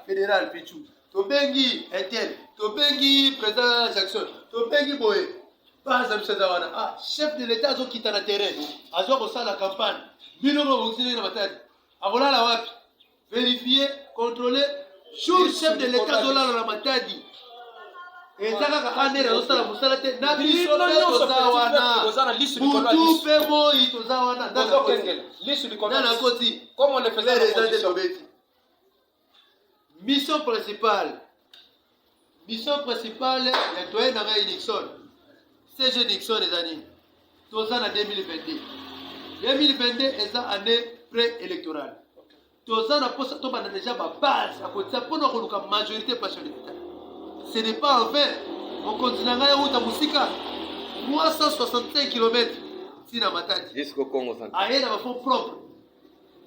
fédéral Pichou, tobengi Intel, tobengi président Jackson, tobengi Boé. Ah, chef de l'État qui est dans le terrain, à la campagne, vérifier, contrôler, jour chef de l'État dans la matadi. Et ça va aller dans la musalate. Nabi comment on le faisait? Mission principale, nettoyer dans Nixon. CG Nixon les années. Tout ça en 2022. 2022 est une année pré-électorale. Tout ça on a déjà ma base à côté pour nous la majorité passionnée. Ce n'est pas en vain. On continue à route à Moussika. 365 km si na Matadi. Jusqu'au Congo central. Aïe dans fonds propres.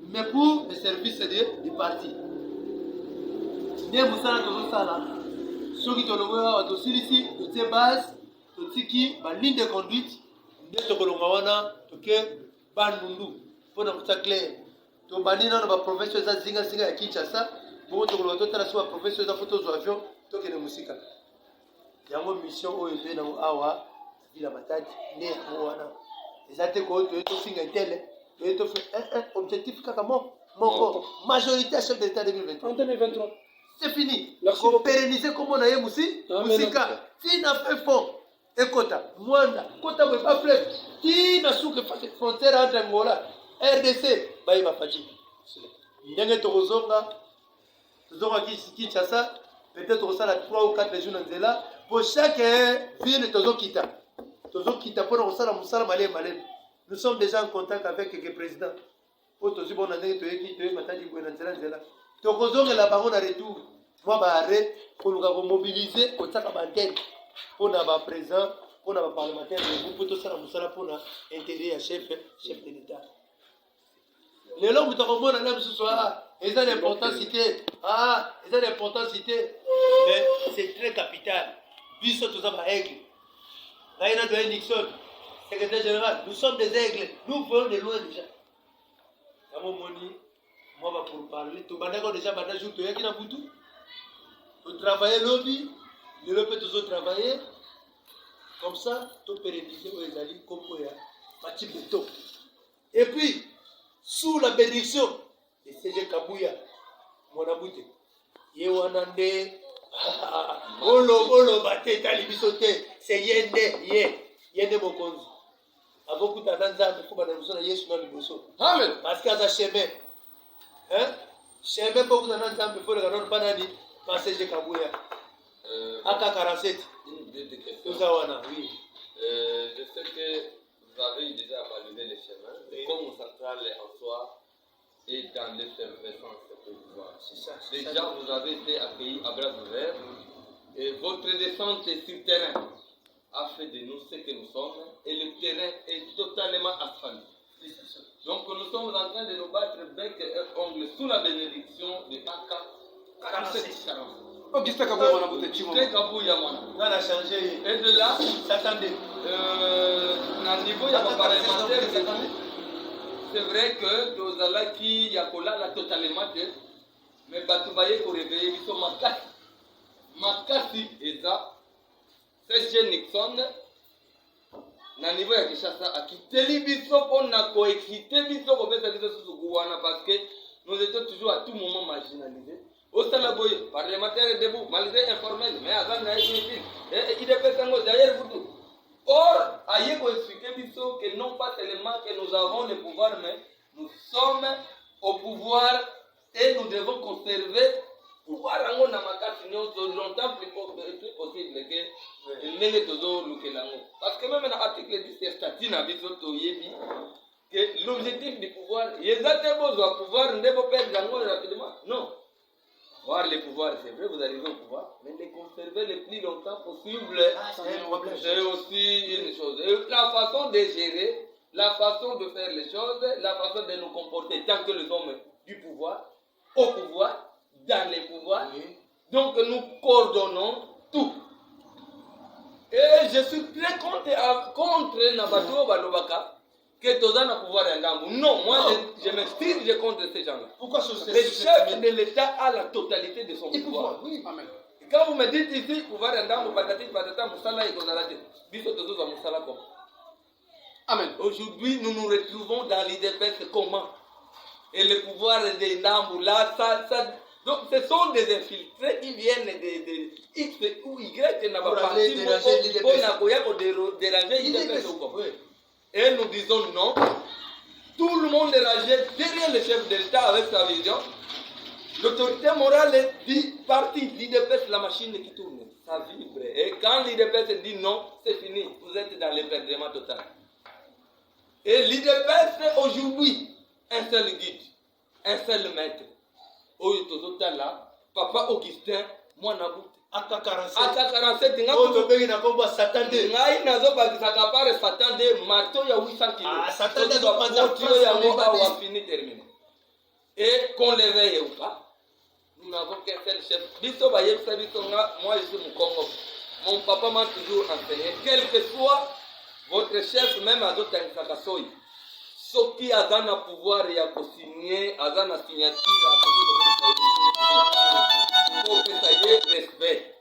Mais pour le service du parti. Né Moussala tout ça là. Ceux qui ont le aussi ici, toutes base. Totiki ba ligne de conduite ndeto kolonga wana toke bandundu pona kuta clair to banina na ba professeur za zinga ya Kinshasa bo to kolonga to tala so ba professeur za photo zo avion to ke ne musika yango mission o ebe na awa bila Matadi ne wana ezate ko to finga tele to fait objectif kaka moko majorité chef d'état 2023 en 2023 c'est fini ko pérenniser comme on a eu musika si na fait fond Ekota, Mwanda, Kota Weba Fleuve, qui n'a su que frontière entre Angola, RDC, Baïba Fadji. Nyenge Torozonga, Zonga Kinshasa, peut-être au la 3 ou 4 régions d'Anzela, pour chaque ville Tozo Kita. Tozo Kita pour au la Moussala Malem Malem. Nous sommes déjà en contact avec quelques présidents. Pour Tozo Bon André Toeki, Toé Matadi Bouenanzela Nzela. Torozonga la baronne à retour. Moi, arrête pour nous mobiliser au Tsakabantel. Pour nous présent, pour nous parlementaire, pour tout ça, pour nous intérêt à chef de l'État. Les langues de Roman, ce soir, ils ont l'importance cité. Ils ont l'importance cité. Mais c'est très capital. Bissot, tout ça, va aigle. Raina de Nixon, secrétaire général, nous sommes des aigles. Nous venons de loin déjà. À mon moni, moi, pour parler, tout le monde déjà, jour, tu es qui n'a pas tout. Tu travailles lobby. Le peut toujours travailler comme ça, tout pérenniser aux alliés comme pour Mathieu Beto. Et puis, sous la bénédiction de CG Kabouya, mon abouté, Yewanande, Olo Bate, Talibisote, c'est Yende Mokonzi. Avant que tu aies un peu de Yesu na liboso. Amen. Parce qu'il y a un chemin. Chemin pour que tu aies un peu de Ganon Banani, par CG Kabouya. AK-47. Deux questions. Oui. Je sais que vous avez déjà validé les chemins. Le Congo central en soi est dans l'effervescence de pouvoir. C'est ça. Déjà, vous avez été accueillis à bras ouverts et votre descente sur terrain a fait de nous ce que nous sommes et le terrain est totalement asphalté. Donc nous sommes en train de nous battre bec et ongle sous la bénédiction de AK-47. Auguste Kabouya, on a voté Chimo. On a changé. Et de là, s'attendez. Au niveau parlementaire, c'est vrai que nous allons qui y a la totalement, mais Batoubaye pour réveiller, ils sont Makasi et ça, c'est Nixon. Na niveau ya Kinshasa akiteli biso pona coexiter biso ko pesa biso susukuwana parce que nous étions toujours à tout moment marginalisés. Au Salaboy, parlementaire debout, malgré informel, mais avant il est fait derrière vous. Or, aïe ko expliquer biso que non pas tellement que nous avons le pouvoir, mais nous sommes au pouvoir et nous devons conserver pouvoir rango na makasi nyonso longtemps plus possible que ndenge tozo lukelango. Parce que même dans l'article 10 statut na biso toyebi que l'objectif du pouvoir, yezate besoin pouvoir ndebo perdre rango rapidement. Non. Voir les pouvoirs, c'est vrai, vous arrivez au pouvoir, mais les conserver le plus longtemps possible, c'est aussi une chose. Et la façon de gérer, la façon de faire les choses, la façon de nous comporter, tant que nous sommes du pouvoir, au pouvoir, dans les pouvoirs, donc nous coordonnons tout. Et je suis très contre Nabato Balobaka, que tu as pouvoir un gambo. Non, moi je m'extire contre ces gens-là. Pourquoi le chef de l'État a la totalité de son pouvoir. Oui, amen. Quand vous me dites ici, pouvoir un gambo, patati, patata, moussala et konalate, biso tozo à moussala comme. Amen. Aujourd'hui, nous nous retrouvons dans l'IDPS comment? Et le pouvoir des gambo là, donc ce sont des infiltrés qui viennent de X ou Y qui n'a pas parti pour déranger l'IDPS. Et nous disons non. Tout le monde est rangé derrière le chef de l'État avec sa vision. L'autorité morale dit parti, l'IDPS, la machine qui tourne, ça vibre. Et quand l'IDPS dit non, c'est fini, vous êtes dans l'épertement total. Et l'IDPS aujourd'hui, un seul guide, un seul maître. Là, Papa Augustin, moi Nabout. AK-47, ngai nazobakisaka pare Satan de marteau ya 800 kg. Satan de fini terminé. Et qu'on le veuille ou pas, nous n'avons qu'un seul chef. Moi je suis mon Congo. Mon papa m'a toujours enseigné, quel que soit votre chef, même à d'autres Sakasoy, ce qui a dans le pouvoir et a signé, a dans la signature, pour que ça y ait respect.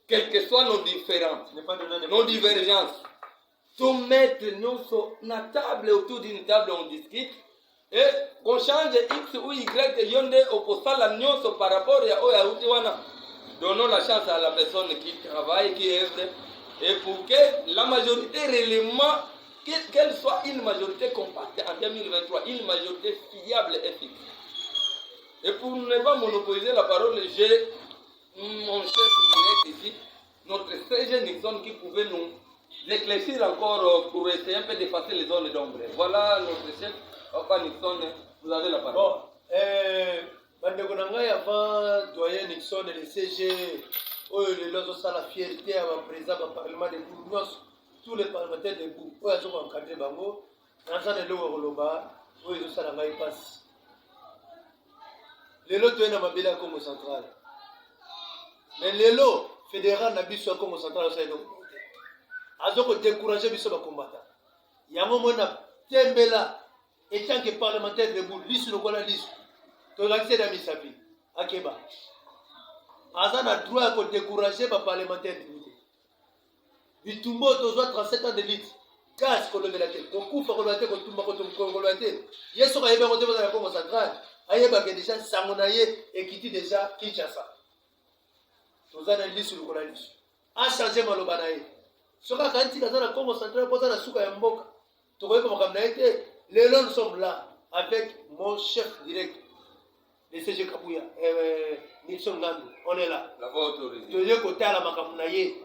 Quelles que soient nos différences, nos divergences, tout mettre nous sur la table, autour d'une table, on discute. Et qu'on change X ou Y, yonde opposala nyonso par rapport à Oyaoutiwana. Donnons la chance à la personne qui travaille, qui œuvre, et pour que la majorité réellement, qu'elle soit une majorité compacte en 2023, une majorité fiable et fixe. Et pour ne pas monopoliser la parole, j'ai mon chef direct ici, notre CG Nixon qui pouvait nous éclaircir encore pour essayer un peu d'effacer les zones d'ombre. Voilà notre chef, Papa Nixon, vous avez la parole. Bandeko Nangai avant doyen Nixon et le CG, les lois ont la fierté à la président du Parlement de Bourg, tous les parlementaires de Bourg, ils ont encadré Bango, dans le lot Roloba, ils ont ça la passe. Les lots sont dans le Congo central. Mais les lots fédéraux n'a pas Congo central. Ils ont découragé les combattants. Il y a un moment où Tembela, étant que parlementaire de Bourg, liste le Kola liste. Tu as accès à Misapi, à Keba. Ils ont le droit de décourager les parlementaires de Bourg. Du Tumbo, tu as 37 ans de lutte. Gaz, qu'on le met la tête. Qu'on coupe, qu'on le met la tête, qu'on le met la tête. Il y a ce qu'on a dans le Congo central. Il y a déjà Samonaye et qui dit déjà Kinshasa. Tous les listes sur le Kola liste. A changé Malobanaye. Ce qu'on a quand il y a dans le Congo central, pour ça, la souka est mboka. Tu vois comment on a été. Les lots sommes là avec mon chef direct, le CG Kabouya, Nixon Ngandu. On est là. La voix autorisée. Tu dis côté à la Makamunaye.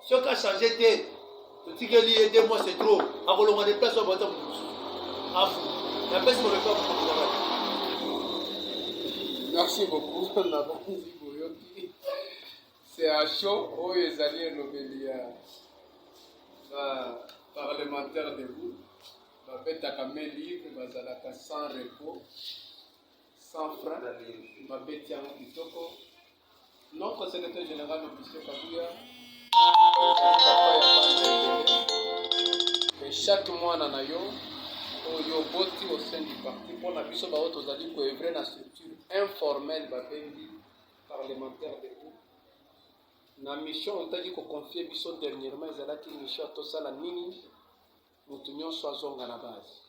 Ce qu'on a changé, tu dis que l'IA 2 mois c'est trop. À Colombo des places, on va t'en la baisse pour le corps pour le travail. Merci beaucoup. C'est un show où les alliés Nobelia parlementaire debout. Babeta livre, bazalaka sans repos, sans frein, babeti en kitoko. Notre secrétaire général de M. Kabouya, et chaque mois dans yo, yo boti au sein du parti pour la biso ba auto zali ko œuvrer na structure informelle babendi parlementaire debout. Na mission on t'a dit qu'on confier biso dernièrement ezalaki mission to sala nini. Mutu nyonso azonga na base.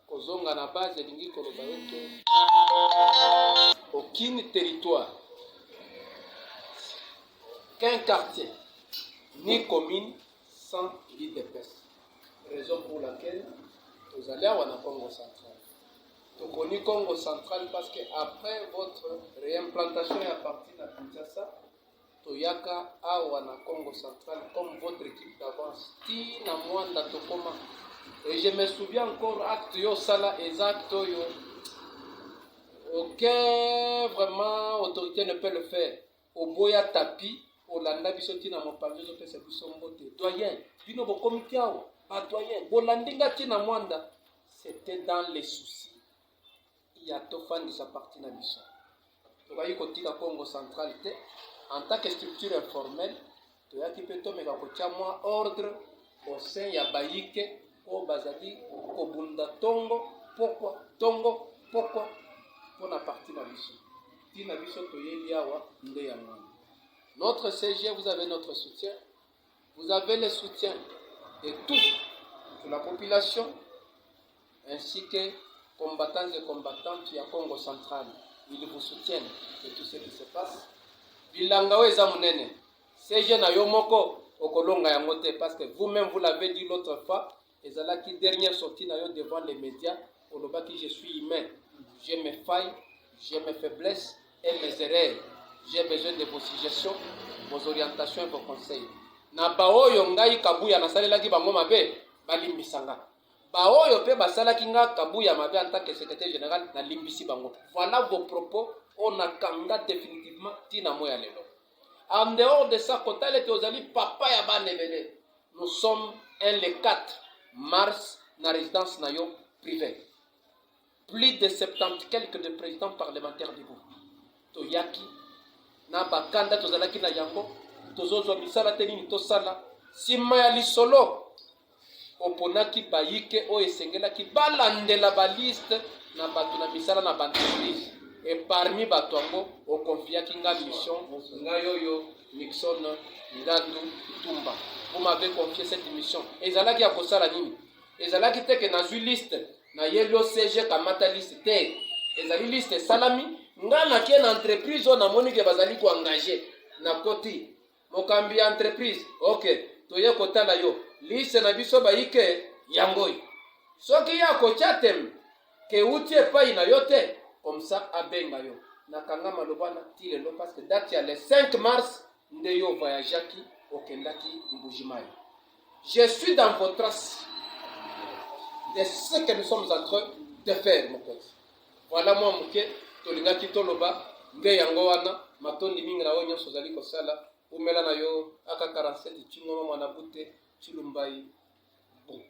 Kozonga na base elingi koloba ete aucun territoire, qu'un quartier, ni commune sans l'IDPS. Raison pour laquelle vous allez à Congo central. Donc on est Congo central parce que après votre réimplantation à partir de Kinshasa, Toyaka awa na Congo central comme votre équipe d'avance ti na mwanda tokoma. Et je me souviens encore acte yo sala exact yo aucun vraiment autorité ne peut le faire. Au boya tapi olanda biso ti na mopanzi zo pesa biso mbote doyen bino bo comité awa pas doyen bolandinga ti na mwanda. C'était dans les soucis il y a to fan de sa partie na biso to bayi côté la Congo central te. En tant que structure informelle, tu as qui peut tomber à côté moi ordre au sein ya baïque o bazali kobunda tongo pourquoi pour la partie na biso tina biso toyeli awa nde ya mwana. Notre CG, vous avez notre soutien, vous avez le soutien de toute la population ainsi que combattants et combattantes ya Congo central. Ils vous soutiennent de tout ce qui se passe. Bilanga weza munene CG na yo moko okolonga yango te parce que vous-même vous l'avez dit l'autre fois, ezalaki dernière sortie na yo devant les médias, olobaki je suis humain, j'ai mes failles, j'ai mes faiblesses et mes erreurs. J'ai besoin de vos suggestions, vos orientations et vos conseils. Na baoyo ngai kabuya nasalelaki bango mabe balimbisanga. Baoyo pe basalaki nga kabuya mabe en tant que secrétaire général na limbisi bango. Voilà vos propos, on a kanga définitivement tina moya lelo. En dehors de ça, quand elle était aux amis, papa ya banemele. Nous sommes le 4 mars na résidence nayo privée. Plus de 70 quelques de présidents parlementaires du groupe. Toyaki na bakanda tozalaki na yango tozozwa misala te nini tosala nsima ya lisolo oponaki bayike oyo esengelaki balandela baliste na bato na misala na baentreprise et parmi bato yango okonfiaki nga mission ngai oyo Nixon Ngandu Tumba. Vous m'avez confié cette mission. Ezalaki ya kosala nini? Ezalaki te ke nazwi liste na yelo CG kamata liste te. Ezali liste salami nga na kie na entreprise on a moni ke bazali ko engager na koti mokambi entreprise. OK, toye kotala yo. Liste na biso bayike yangoy. Soki ya ko chatem ke utie pa ina yote comme ça abenga yo. Nakanga malobana tilelo parce que date ya le 5 mars nde yo voyageaki okendaki Mbujimai. Je suis dans vos traces de ce que nous sommes en train de faire, mon pote. Voilà moi muke tolingaki toloba nge yango wana matondi mingi na onyo sozali kosala umela na yo aka 47 chingo mwana bute chilumbai. Bon.